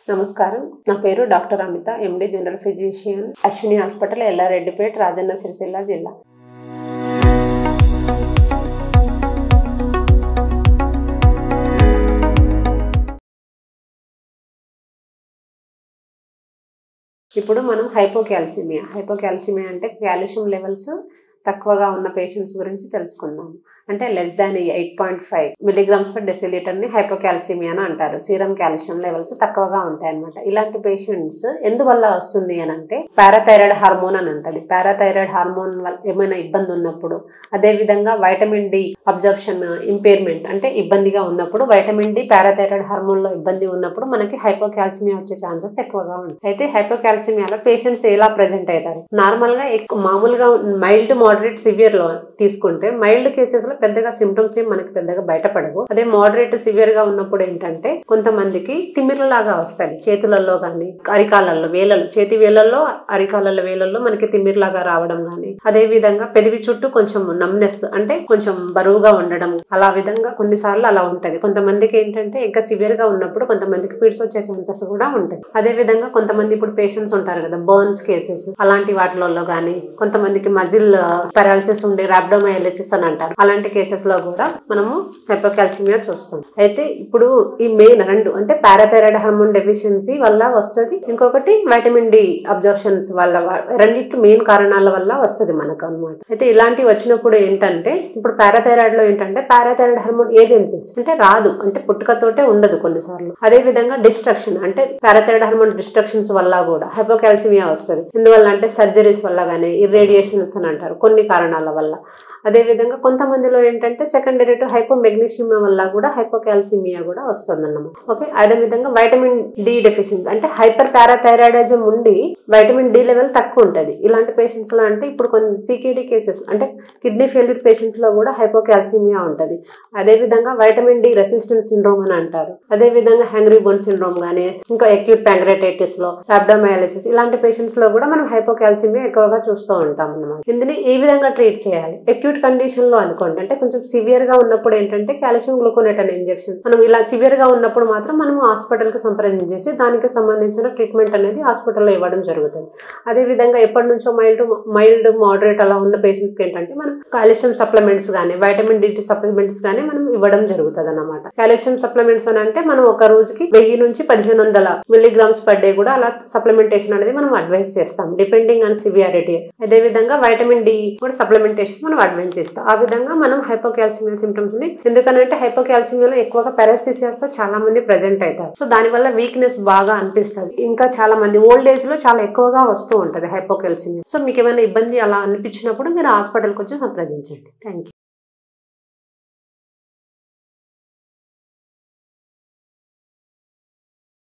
నమస్కారం. నా పేరు doctor Amitha, MD general physician, Ashwini hospital, Yellareddypet, Rajanna Sirisilla జిల్లా. ఇప్పుడు మనం హైపోకాల్సిమియా అంటే కాల్షియం లెవెల్స్ తక్కువగా ఉన్న పేషెంట్స్ గురించి తెలుసుకుందాం. అంటే less than 8.5 milligrams per decilitre ని హైపోకాల్సిమియా అని అంటారు. సీరం కాల్షియం లెవెల్స్ తక్కువగా ఉంటాయి అన్నమాట. ఇలాంటి పేషెంట్స్ ఎందువల్ల వస్తుంది అని అంటే పారాథైరాయిడ్ హార్మోన్ అని ఉంటుంది. పారాథైరాయిడ్ హార్మోన్ వల్ల ఏమైనా ఇబ్బంది ఉన్నప్పుడు, అదే విధంగా వైటమిన్ డి అబ్జర్ప్షన్ ఇంపైర్మెంట్ అంటే ఇబ్బందిగా ఉన్నప్పుడు, వైటమిన్ డి పారాథైరాయిడ్ హార్మోన్ లో ఇబ్బంది ఉన్నప్పుడు మనకి హైపోకాల్సిమియా వచ్చే ఛాన్సెస్ ఎక్కువగా ఉంటాయి. అయితే హైపోకాల్సిమియాలో పేషెంట్స్ ఎలా ప్రెజెంట్ అవుతారు? నార్మల్ గా మామూలుగా మైల్డ్ మోడరేట్ సివియర్ లో తీసుకుంటే మైల్డ్ కేసెస్ లో పెద్దగా సిమ్టమ్స్ ఏం మనకి పెద్దగా బయటపడవు. అదే మోడరేట్ సివియర్ గా ఉన్నప్పుడు ఏంటంటే కొంతమందికి తిమ్మిర్లలాగా వస్తాయి. చేతులలో గానీ, అరికాలలో, వేలలు, చేతి వేలల్లో, అరికాలలో వేలల్లో మనకి తిమ్మిర్లాగా రావడం గానీ, అదే విధంగా పెదవి చుట్టూ కొంచెం నమ్నెస్ అంటే కొంచెం బరువుగా ఉండడం, అలా విధంగా కొన్నిసార్లు అలా ఉంటది. కొంతమందికి ఏంటంటే ఇంకా సివియర్ గా ఉన్నప్పుడు కొంతమందికి పీడ్స్ వచ్చే ఛాన్సెస్ కూడా ఉంటాయి. అదే విధంగా కొంతమంది ఇప్పుడు పేషెంట్స్ ఉంటారు కదా, బర్న్స్ కేసెస్, అలాంటి వాటిలలో గానీ, కొంతమందికి మజిల్ పారాలిసిస్ ఉండి రాబ్డోమయోలిసిస్ అని అంటారు. అలాంటి కేసెస్ లో కూడా మనము హైపోకాల్సిమియా చూస్తాం. అయితే ఇప్పుడు ఈ మెయిన్ రెండు అంటే పారాథైరాయిడ్ హార్మోన్ డెఫిషియన్సీ వల్ల వస్తుంది, ఇంకొకటి వైటమిన్ డి అబ్జర్ప్షన్స్ వల్ల, రెండింటి మెయిన్ కారణాల వల్ల వస్తుంది మనకు అన్నమాట. అయితే ఇలాంటివి వచ్చినప్పుడు ఏంటంటే ఇప్పుడు పారాథైరాయిడ్ లో ఏంటంటే పారాథైరాయిడ్ హార్మోన్ ఏజెన్సీస్ అంటే రాదు, అంటే పుట్టుకతోటే ఉండదు కొన్నిసార్లు. అదే విధంగా డిస్ట్రక్షన్ అంటే పారాథైరాయిడ్ హార్మోన్ డిస్ట్రక్షన్స్ వల్ల కూడా హైపోకాల్సిమియా వస్తుంది. ఎందువల్ల అంటే సర్జరీస్ వల్ల గానీ, ఇర్రేడియేషన్స్ అని అంటారు కొన్ని కారణాల వల్ల. అదే విధంగా కొంతమందిలో ఏంటంటే సెకండరీ టు హైపోమెగ్నీషియా వల్ల కూడా హైపోకాల్సిమియా కూడా వస్తుంది అన్నమాట. ఓకే, అదే విధంగా వైటమిన్ డి డెఫిషియన్సీ అంటే హైపర్ పారాథైరాయిడిజం ఉండి వైటమిన్ డి లెవెల్ తక్కువ ఉంటుంది. ఇలాంటి పేషెంట్స్ లో అంటే ఇప్పుడు కొన్ని సికేడి కేసెస్ అంటే కిడ్నీ ఫెయిల్యూర్ పేషెంట్స్ లో కూడా హైపోకాల్సిమియా ఉంటుంది. అదే విధంగా వైటమిన్ డి రెసిస్టెంట్ సిండ్రోమ్ అని అంటారు. అదే విధంగా హ్యాంగ్రీ బోన్ సిండ్రోమ్ గానీ, ఇంకా అక్యూట్ ప్యాంక్రెటైటిస్ లో, రాబ్డోమయోలిసిస్ ఇలాంటి పేషెంట్స్ లో కూడా మనం హైపోకాల్సిమియా ఎక్కువగా చూస్తూ ఉంటాం అన్నమాట. ఇందుని ఏ విధంగా ట్రీట్ చేయాలి? అక్యూట్ కండిషన్ లో అనుకోండి, అంటే కొంచెం సివియర్ గా ఉన్నప్పుడు ఏంటంటే కాల్షియం గ్లూకోనేట్ అనే ఇంజెక్షన్, మనం ఇలా సివియర్ గా ఉన్నప్పుడు మాత్రం మనం హాస్పిటల్ కి సంప్రదించేసి దానికి సంబంధించిన ట్రీట్మెంట్ అనేది హాస్పిటల్లో ఇవ్వడం జరుగుతుంది. అదే విధంగా ఎప్పటి నుంచో మైల్డ్ మోడరేట్ అలా ఉన్న పేషెంట్స్ కి ఏంటంటే మనం కాల్షియం సప్లిమెంట్స్ గానీ, వైటమిన్ డి సప్లిమెంట్స్ గానీ మనం ఇవ్వడం జరుగుతుంది అన్నమాట. కాల్షియం సప్లిమెంట్స్ అని అంటే మనం ఒక రోజుకి 1000 నుంచి 1500 మిల్లీగ్రామ్స్ పర్ డే కూడా అలా సప్లిమెంటేషన్ అనేది మనం అడ్వైస్ చేస్తాం, డిపెండింగ్ ఆన్ సివియారిటీ. అదే విధంగా వైటమిన్ డి కూడా సప్లిమెంటేషన్ మనం అడ్వైస్ చేస్తాం. ఆ విధంగా మనం హైపోకాల్సిమియా సిమ్టమ్స్ ని, ఎందుకంటే హైపోకాల్సిమియాలో ఎక్కువగా పారాస్థిసియాస్ తో చాలా మంది ప్రెజెంట్ అవుతారు. సో దాని వల్ల వీక్నెస్ బాగా అనిపిస్తుంది. ఇంకా చాలా మంది ఓల్డ్ ఏజ్ లో చాలా ఎక్కువగా వస్తూ ఉంటది హైపోకాల్సిమియా. సో మీకు ఏమైనా ఇబ్బంది అలా అనిపించినప్పుడు మీరు హాస్పిటల్కి వచ్చి సంప్రదించండి. Thank you.